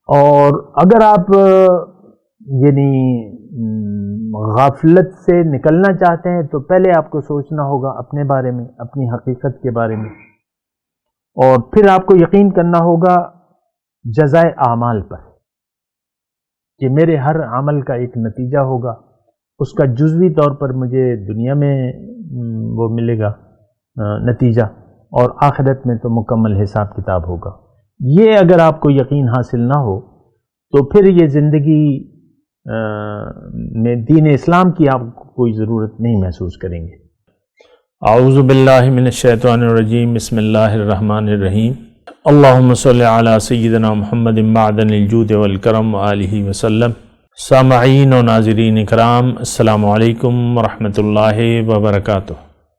اور اگر آپ یعنی غفلت سے نکلنا چاہتے ہیں تو پہلے آپ کو سوچنا ہوگا اپنے بارے میں، اپنی حقیقت کے بارے میں، اور پھر آپ کو یقین کرنا ہوگا جزائے اعمال پر کہ میرے ہر عمل کا ایک نتیجہ ہوگا، اس کا جزوی طور پر مجھے دنیا میں وہ ملے گا نتیجہ، اور آخرت میں تو مکمل حساب کتاب ہوگا۔ یہ اگر آپ کو یقین حاصل نہ ہو تو پھر یہ زندگی میں دین اسلام کی آپ کو کوئی ضرورت نہیں محسوس کریں گے۔ اعوذ باللہ من الشیطان الرجیم، بسم اللہ الرحمن الرحیم۔ اللہم صلی علی سیدنا محمد معدن الجود والکرم وآلہ وسلم۔ سامعین و ناظرین اکرام، السلام علیکم ورحمۃ اللہ وبرکاتہ۔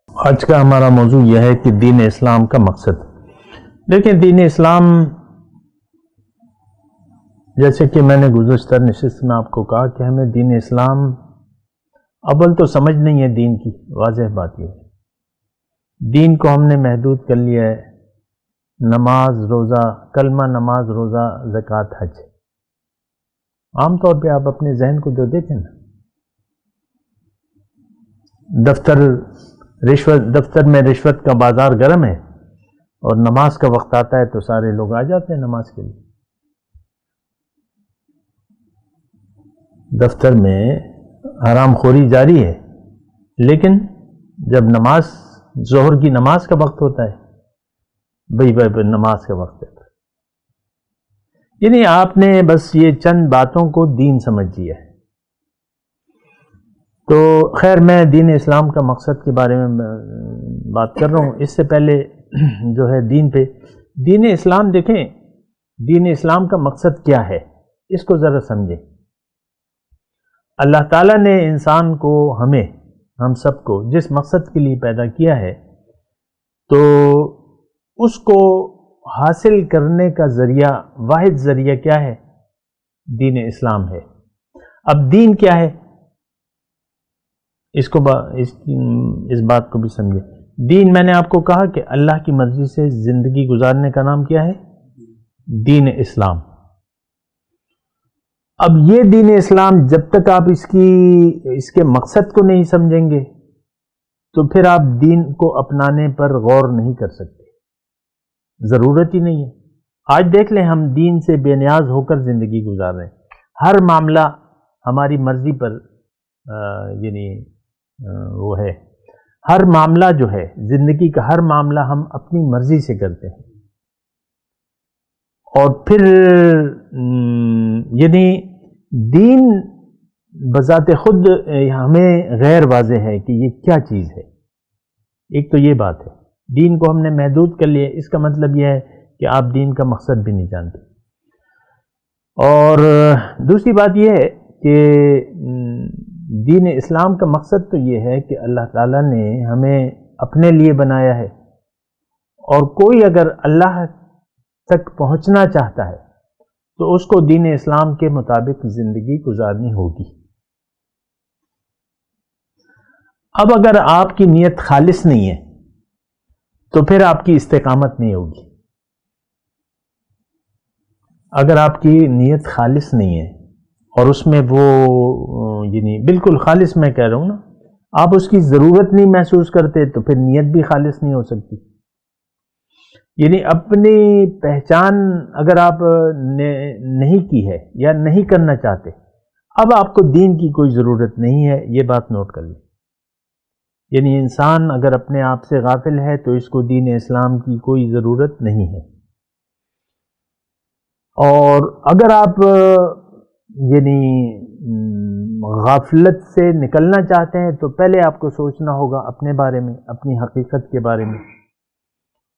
آج کا ہمارا موضوع یہ ہے کہ دین اسلام کا مقصد۔ دیکھیں، دین اسلام جیسے کہ میں نے گزشتہ نشست میں آپ کو کہا کہ ہمیں دین اسلام اول تو سمجھ نہیں ہے دین کی، واضح بات یہ ہے۔ دین کو ہم نے محدود کر لیا ہے، نماز روزہ، کلمہ نماز روزہ زکوٰۃ حج۔ عام طور پہ آپ اپنے ذہن کو جو دیکھیں نا، دفتر میں رشوت کا بازار گرم ہے، اور نماز کا وقت آتا ہے تو سارے لوگ آ جاتے ہیں نماز کے لیے۔ دفتر میں حرام خوری جاری ہے، لیکن جب ظہر کی نماز کا وقت ہوتا ہے، بھئی نماز کا وقت ہے، یعنی آپ نے بس یہ چند باتوں کو دین سمجھ لیا ہے۔ تو خیر، میں دین اسلام کا مقصد کے بارے میں بات کر رہا ہوں۔ اس سے پہلے جو ہے دین اسلام، دیکھیں دین اسلام کا مقصد کیا ہے، اس کو ذرا سمجھیں۔ اللہ تعالیٰ نے انسان کو، ہم سب کو جس مقصد کے لیے پیدا کیا ہے، تو اس کو حاصل کرنے کا ذریعہ، واحد ذریعہ کیا ہے؟ دین اسلام ہے۔ اب دین کیا ہے؟ اس بات کو بھی سمجھیں۔ دین، میں نے آپ کو کہا کہ اللہ کی مرضی سے زندگی گزارنے کا نام کیا ہے؟ دین اسلام۔ اب یہ دین اسلام جب تک آپ اس کے مقصد کو نہیں سمجھیں گے تو پھر آپ دین کو اپنانے پر غور نہیں کر سکتے، ضرورت ہی نہیں ہے۔ آج دیکھ لیں، ہم دین سے بے نیاز ہو کر زندگی گزار رہے ہیں، ہر معاملہ ہماری مرضی پر یعنی وہ ہے، ہر معاملہ جو ہے زندگی کا، ہر معاملہ ہم اپنی مرضی سے کرتے ہیں، اور پھر یعنی دین بذات خود ہمیں غیر واضح ہے کہ یہ کیا چیز ہے۔ ایک تو یہ بات ہے، دین کو ہم نے محدود کر لیا، اس کا مطلب یہ ہے کہ آپ دین کا مقصد بھی نہیں جانتے۔ اور دوسری بات یہ ہے کہ دین اسلام کا مقصد تو یہ ہے کہ اللہ تعالیٰ نے ہمیں اپنے لیے بنایا ہے، اور کوئی اگر اللہ تک پہنچنا چاہتا ہے تو اس کو دین اسلام کے مطابق زندگی گزارنی ہوگی۔ اب اگر آپ کی نیت خالص نہیں ہے تو پھر آپ کی استقامت نہیں ہوگی۔ اگر آپ کی نیت خالص نہیں ہے اور اس میں وہ یعنی بالکل خالص، میں کہہ رہا ہوں نا، آپ اس کی ضرورت نہیں محسوس کرتے تو پھر نیت بھی خالص نہیں ہو سکتی۔ یعنی اپنی پہچان اگر آپ نے نہیں کی ہے یا نہیں کرنا چاہتے، اب آپ کو دین کی کوئی ضرورت نہیں ہے، یہ بات نوٹ کر لیں۔ یعنی انسان اگر اپنے آپ سے غافل ہے تو اس کو دین اسلام کی کوئی ضرورت نہیں ہے۔ اور اگر آپ یعنی غفلت سے نکلنا چاہتے ہیں تو پہلے آپ کو سوچنا ہوگا اپنے بارے میں، اپنی حقیقت کے بارے میں،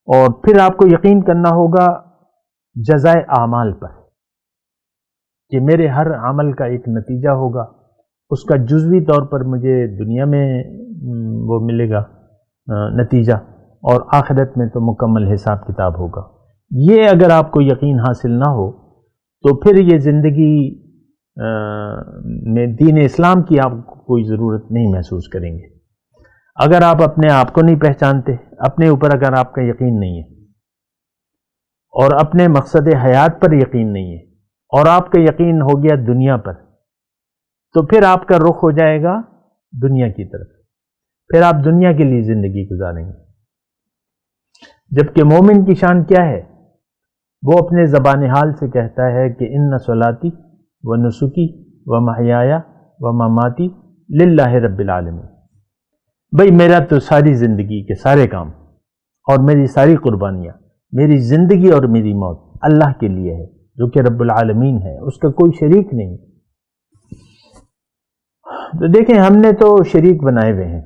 اور پھر آپ کو یقین کرنا ہوگا جزائے اعمال پر کہ میرے ہر عمل کا ایک نتیجہ ہوگا، اس کا جزوی طور پر مجھے دنیا میں وہ ملے گا نتیجہ، اور آخرت میں تو مکمل حساب کتاب ہوگا۔ یہ اگر آپ کو یقین حاصل نہ ہو تو پھر یہ زندگی میں دین اسلام کی آپ کو کوئی ضرورت نہیں محسوس کریں گے۔ اگر آپ اپنے آپ کو نہیں پہچانتے، اپنے اوپر اگر آپ کا یقین نہیں ہے، اور اپنے مقصد حیات پر یقین نہیں ہے، اور آپ کا یقین ہو گیا دنیا پر، تو پھر آپ کا رخ ہو جائے گا دنیا کی طرف، پھر آپ دنیا کے لیے زندگی گزاریں گے۔ جبکہ مومن کی شان کیا ہے؟ وہ اپنے زبان حال سے کہتا ہے کہ ان صلاتی و نسکی و محیایا و مماتی للہ رب العالمین، بھئی میرا تو ساری زندگی کے سارے کام اور میری ساری قربانیاں، میری زندگی اور میری موت اللہ کے لیے ہے، جو کہ رب العالمین ہے، اس کا کوئی شریک نہیں۔ تو دیکھیں ہم نے تو شریک بنائے ہوئے ہیں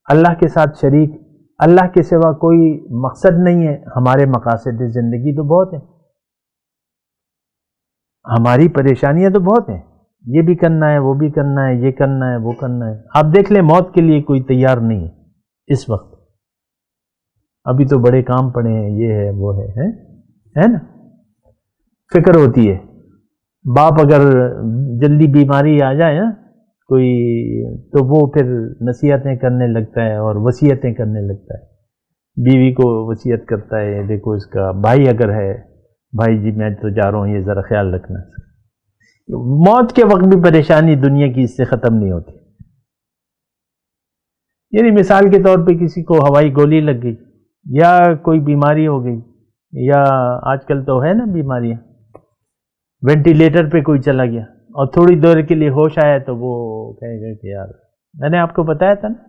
اللہ کے ساتھ شریک، اللہ کے سوا کوئی مقصد نہیں ہے۔ ہمارے مقاصد زندگی تو بہت ہیں، ہماری پریشانیاں تو بہت ہیں، یہ بھی کرنا ہے، وہ بھی کرنا ہے، یہ کرنا ہے، وہ کرنا ہے۔ آپ دیکھ لیں موت کے لیے کوئی تیار نہیں ہے اس وقت، ابھی تو بڑے کام پڑے ہیں، یہ ہے وہ ہے نا، فکر ہوتی ہے۔ باپ اگر جلدی بیماری آ جائے نا کوئی، تو وہ پھر نصیحتیں کرنے لگتا ہے اور وصیتیں کرنے لگتا ہے، بیوی کو وصیت کرتا ہے، دیکھو اس کا بھائی اگر ہے، بھائی جی میں تو جا رہا ہوں، یہ ذرا خیال رکھنا۔ موت کے وقت بھی پریشانی دنیا کی اس سے ختم نہیں ہوتی۔ یعنی مثال کے طور پہ کسی کو ہوائی گولی لگ گئی یا کوئی بیماری ہو گئی، یا آج کل تو ہے نا بیماریاں، وینٹیلیٹر پہ کوئی چلا گیا اور تھوڑی دیر کے لیے ہوش آیا تو وہ کہے گا کہ یار میں نے آپ کو بتایا تھا نا،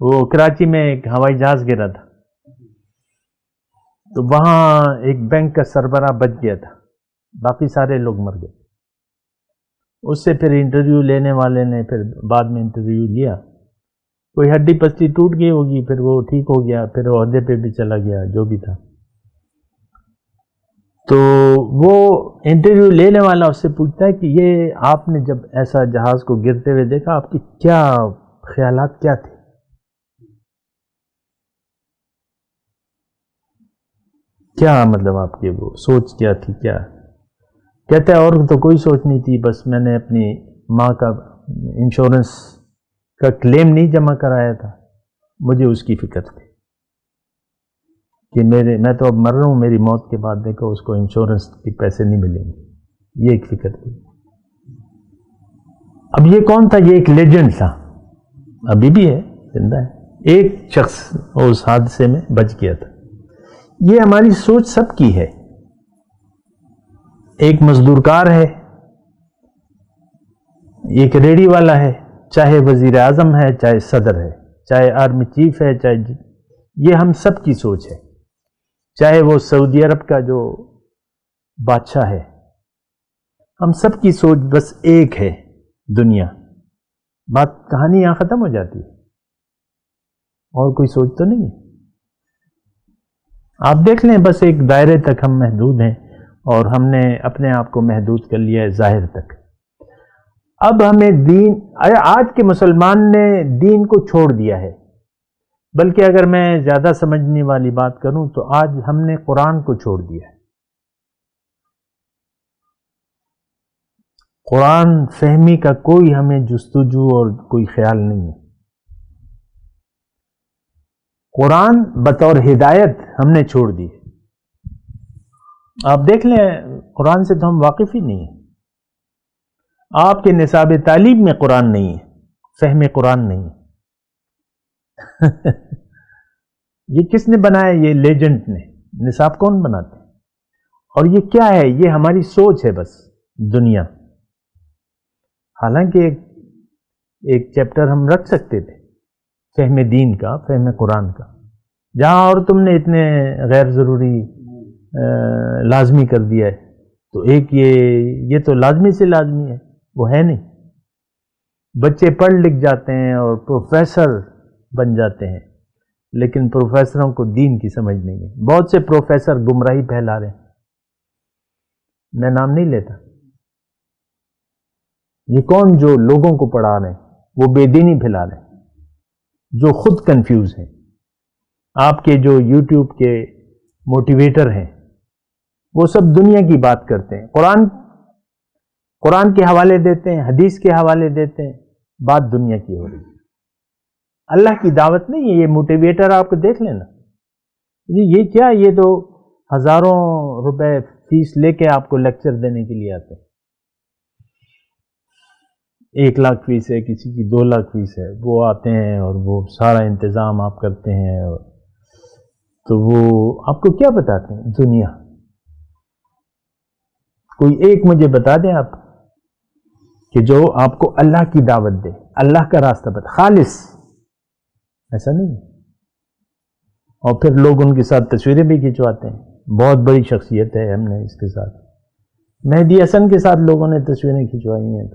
وہ کراچی میں ایک ہوائی جہاز گرا تھا، تو وہاں ایک بینک کا سربراہ بچ گیا تھا، باقی سارے لوگ مر گئے۔ اس سے پھر انٹرویو لینے والے نے پھر بعد میں انٹرویو لیا، کوئی ہڈی پسلی ٹوٹ گئی ہوگی، پھر وہ ٹھیک ہو گیا، پھر وہ عہدے پہ بھی چلا گیا، جو بھی تھا۔ تو وہ انٹرویو لینے والا اس سے پوچھتا ہے کہ یہ آپ نے جب ایسا جہاز کو گرتے ہوئے دیکھا، آپ کی کیا خیالات کیا تھے؟ کیا مطلب آپ کی وہ سوچ کیا تھی؟ کیا کہتا ہے، اور تو کوئی سوچ نہیں تھی، بس میں نے اپنی ماں کا انشورنس کا کلیم نہیں جمع کرایا تھا، مجھے اس کی فکر تھی کہ میں تو اب مر رہا ہوں، میری موت کے بعد دیکھو اس کو انشورنس کے پیسے نہیں ملیں گے، یہ ایک فکر تھی۔ اب یہ کون تھا؟ یہ ایک لیجنڈ تھا، ابھی بھی ہے، زندہ ہے، ایک شخص اس حادثے میں بچ گیا تھا۔ یہ ہماری سوچ سب کی ہے۔ ایک مزدور کار ہے، ایک ریڑھی والا ہے، چاہے وزیر اعظم ہے، چاہے صدر ہے، چاہے آرمی چیف ہے، چاہے یہ ہم سب کی سوچ ہے، چاہے وہ سعودی عرب کا جو بادشاہ ہے، ہم سب کی سوچ بس ایک ہے، دنیا۔ بات کہانی یہاں ختم ہو جاتی ہے، اور کوئی سوچ تو نہیں ہے۔ آپ دیکھ لیں بس ایک دائرے تک ہم محدود ہیں، اور ہم نے اپنے آپ کو محدود کر لیا ہے ظاہر تک۔ اب ہمیں دین، آج کے مسلمان نے دین کو چھوڑ دیا ہے، بلکہ اگر میں زیادہ سمجھنے والی بات کروں تو آج ہم نے قرآن کو چھوڑ دیا ہے۔ قرآن فہمی کا کوئی ہمیں جستجو اور کوئی خیال نہیں ہے۔ قرآن بطور ہدایت ہم نے چھوڑ دی ہے۔ آپ دیکھ لیں قرآن سے تو ہم واقف ہی نہیں ہیں، آپ کے نصاب تعلیم میں قرآن نہیں ہے، فہم قرآن نہیں ہے۔ یہ کس نے بنایا؟ یہ لیجنڈ نے۔ نصاب کون بناتے ہیں؟ اور یہ کیا ہے؟ یہ ہماری سوچ ہے بس، دنیا۔ حالانکہ ایک چیپٹر ہم رکھ سکتے تھے فہم دین کا، فہم قرآن کا، جہاں اور تم نے اتنے غیر ضروری لازمی کر دیا ہے، تو ایک یہ تو لازمی سے لازمی ہے، وہ ہے نہیں۔ بچے پڑھ لکھ جاتے ہیں اور پروفیسر بن جاتے ہیں، لیکن پروفیسروں کو دین کی سمجھ نہیں ہے۔ بہت سے پروفیسر گمراہی پھیلا رہے ہیں، میں نام نہیں لیتا۔ یہ کون جو لوگوں کو پڑھا رہے ہیں؟ وہ بے دینی پھیلا رہے ہیں، جو خود کنفیوز ہیں۔ آپ کے جو یوٹیوب کے موٹیویٹر ہیں، وہ سب دنیا کی بات کرتے ہیں، قرآن کے حوالے دیتے ہیں، حدیث کے حوالے دیتے ہیں، بات دنیا کی ہو رہی ہے، اللہ کی دعوت نہیں ہے۔ یہ موٹیویٹر آپ کو دیکھ لینا، یہ کیا؟ یہ تو ہزاروں روپے فیس لے کے آپ کو لیکچر دینے کے لیے آتے ہیں. 1 لاکھ فیس ہے، کسی کی 2 لاکھ فیس ہے، وہ آتے ہیں اور وہ سارا انتظام آپ کرتے ہیں. تو وہ آپ کو کیا بتاتے ہیں؟ دنیا. کوئی ایک مجھے بتا دیں آپ کہ جو آپ کو اللہ کی دعوت دے، اللہ کا راستہ بتا، خالص. ایسا نہیں ہے. اور پھر لوگ ان کے ساتھ تصویریں بھی کھنچواتے ہیں. بہت بڑی شخصیت ہے، ہم نے اس کے ساتھ مہدی حسن کے ساتھ لوگوں نے تصویریں کھنچوائی ہیں.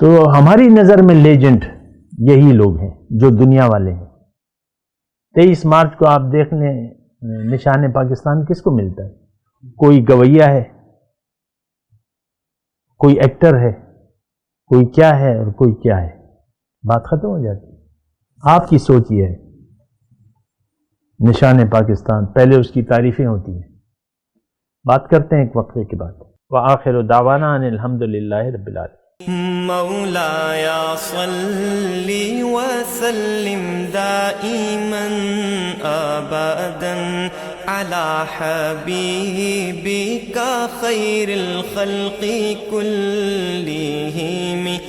تو ہماری نظر میں لیجنڈ یہی لوگ ہیں جو دنیا والے ہیں. 23 مارچ کو آپ دیکھ لیں نشان پاکستان کس کو ملتا ہے؟ کوئی گویا ہے، کوئی ایکٹر ہے، کوئی کیا ہے اور کوئی کیا ہے. بات ختم ہو جاتی ہے. آپ کی سوچ یہ ہے. نشان پاکستان پہلے اس کی تعریفیں ہوتی ہیں. بات کرتے ہیں ایک وقفے کے بعد. وآخر دعوانا ان الحمدللہ رب العالمین. مولاي صل وسلم دائما ابدا على حبيبك خير الخلق كلهم